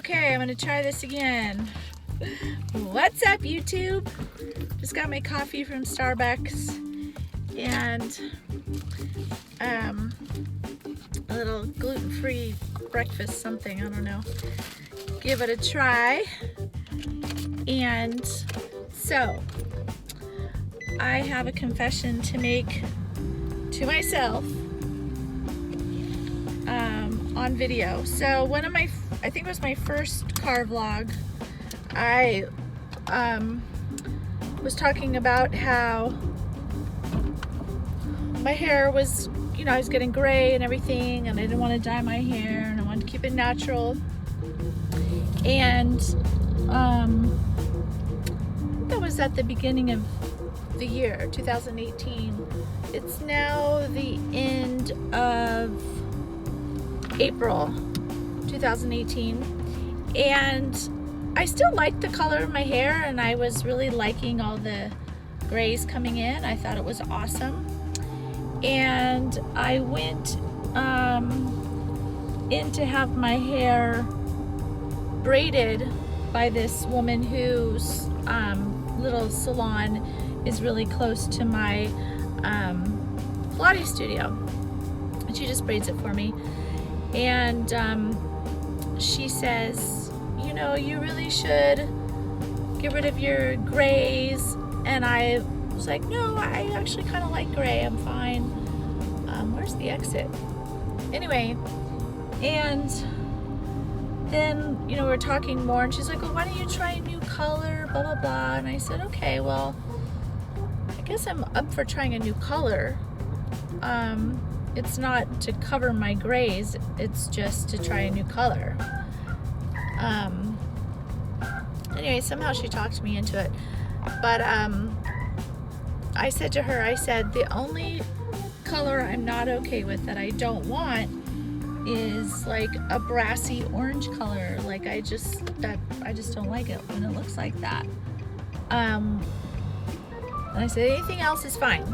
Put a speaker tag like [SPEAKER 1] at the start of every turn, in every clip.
[SPEAKER 1] Okay, I'm gonna try this again. What's up, YouTube? Just got my coffee from Starbucks and a little gluten-free breakfast something, I don't know. Give it a try. And so I have a confession to make to myself on video. So one of my, I think it was my first car vlog, I was talking about how my hair was, you know, I was getting gray and everything, and I didn't want to dye my hair, and I wanted to keep it natural. And that was at the beginning of the year 2018. It's now the end of April 2018, and I still liked the color of my hair, and I was really liking all the grays coming in. I thought it was awesome. And I went in to have my hair braided by this woman whose little salon is really close to my Pilates studio, and she just braids it for me. And she says, you know, you really should get rid of your grays. And I was like, no, I actually kind of like gray, I'm fine. Where's the exit? Anyway, and then, you know, we're talking more, and she's like, well, why don't you try a new color, blah, blah, blah. And I said, okay, well, I guess I'm up for trying a new color. It's not to cover my grays, it's just to try a new color. Anyway, somehow she talked me into it. But I said to her, I said, the only color I'm not okay with, that I don't want, is like a brassy orange color. Like I just don't like it when it looks like that. And I said, anything else is fine.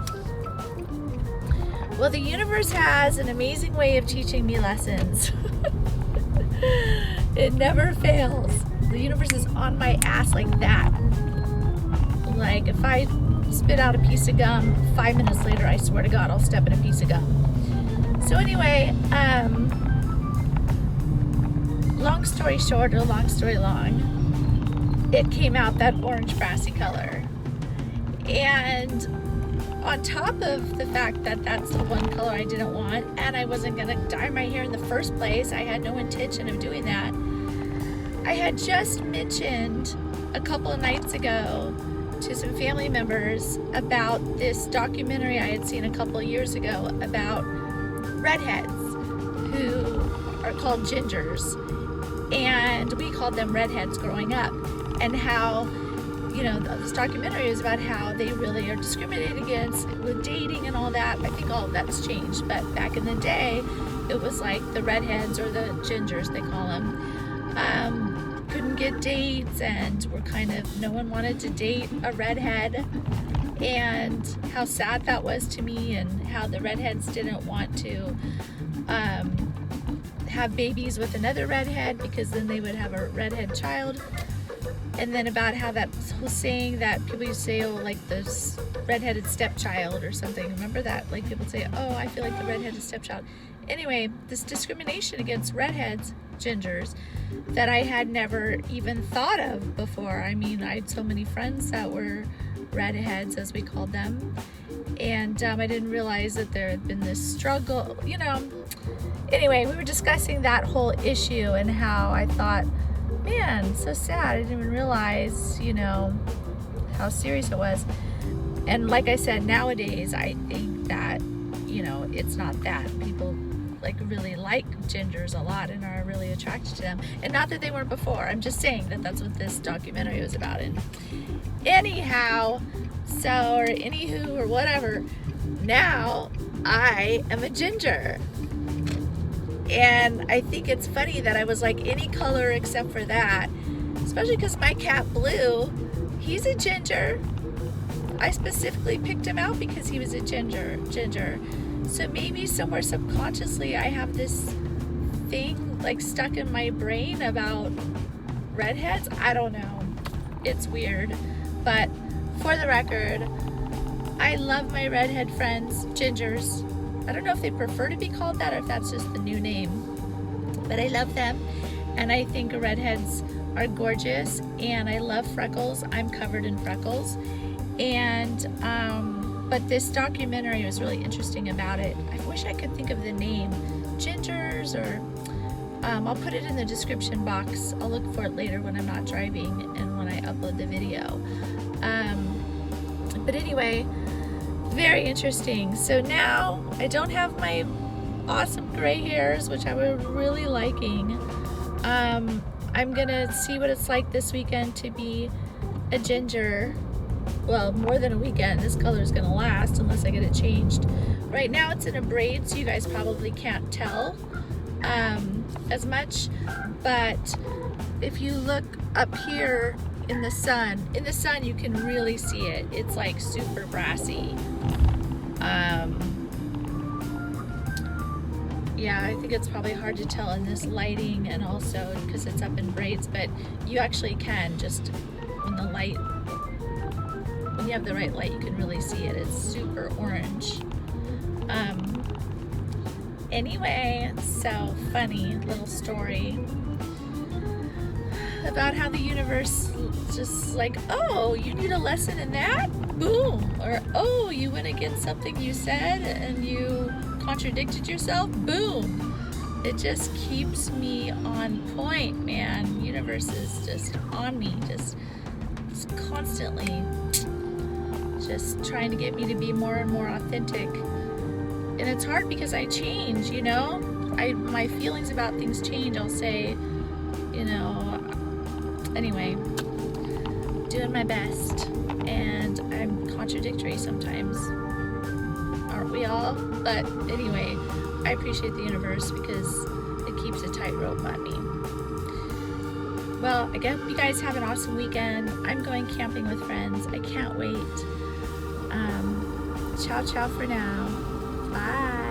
[SPEAKER 1] Well, the universe has an amazing way of teaching me lessons. It never fails. The universe is on my ass like that. Like if I spit out a piece of gum, 5 minutes later, I swear to God, I'll step in a piece of gum. So anyway, long story short, or long story long, it came out that orange brassy color. And on top of the fact that that's the one color I didn't want, and I wasn't gonna dye my hair in the first place, I had no intention of doing that. I had just mentioned a couple of nights ago to some family members about this documentary I had seen a couple of years ago about redheads who are called gingers, and we called them redheads growing up, and how, you know, this documentary is about how they really are discriminated against with dating and all that. I think all of that's changed, but back in the day, it was like the redheads, or the gingers they call them, couldn't get dates, and were kind of, no one wanted to date a redhead, and how sad that was to me, and how the redheads didn't want to have babies with another redhead, because then they would have a redhead child. And then about how that whole saying that people used to say, oh, like this redheaded stepchild or something. Remember that? Like people say, oh, I feel like the redheaded stepchild. Anyway, this discrimination against redheads, gingers, that I had never even thought of before. I mean, I had so many friends that were redheads, as we called them. And I didn't realize that there had been this struggle, you know. Anyway, we were discussing that whole issue, and how I thought, man, so sad. I didn't even realize, you know, how serious it was. And like I said, nowadays, I think that, you know, it's not that. People like really like gingers a lot and are really attracted to them. And not that they weren't before. I'm just saying that that's what this documentary was about. And anyhow, so, or anywho, or whatever, now I am a ginger. And I think it's funny that I was like any color except for that, especially because my cat Blue, he's a ginger. I specifically picked him out because he was a ginger. So maybe somewhere subconsciously I have this thing like stuck in my brain about redheads. I don't know. It's weird. But for the record, I love my redhead friends, gingers. I don't know if they prefer to be called that or if that's just the new name. But I love them. And I think redheads are gorgeous. And I love freckles. I'm covered in freckles. And, but this documentary was really interesting about it. I wish I could think of the name. Gingers, or I'll put it in the description box. I'll look for it later when I'm not driving and when I upload the video. But anyway, very interesting. So now I don't have my awesome gray hairs, which I was really liking. I'm gonna see what it's like this weekend to be a ginger. Well, more than a weekend. This color is gonna last unless I get it changed. Right now it's in a braid, so you guys probably can't tell as much, but if you look up here in the sun you can really see it. It's like super brassy. Yeah, I think it's probably hard to tell in this lighting and also because it's up in braids, but you actually can just when you have the right light, you can really see it. It's super orange. Anyway, so funny little story about how the universe just like, oh, you need a lesson in that? Boom. Or, oh, you went against something you said and you contradicted yourself? Boom. It just keeps me on point, man. Universe is just on me, just constantly just trying to get me to be more and more authentic. And it's hard because I change, you know? My feelings about things change. I'll say, you know, anyway, doing my best. And I'm contradictory sometimes. Aren't we all? But anyway, I appreciate the universe because it keeps a tightrope on me. Well, I hope you guys have an awesome weekend. I'm going camping with friends. I can't wait. Ciao, ciao for now. Bye.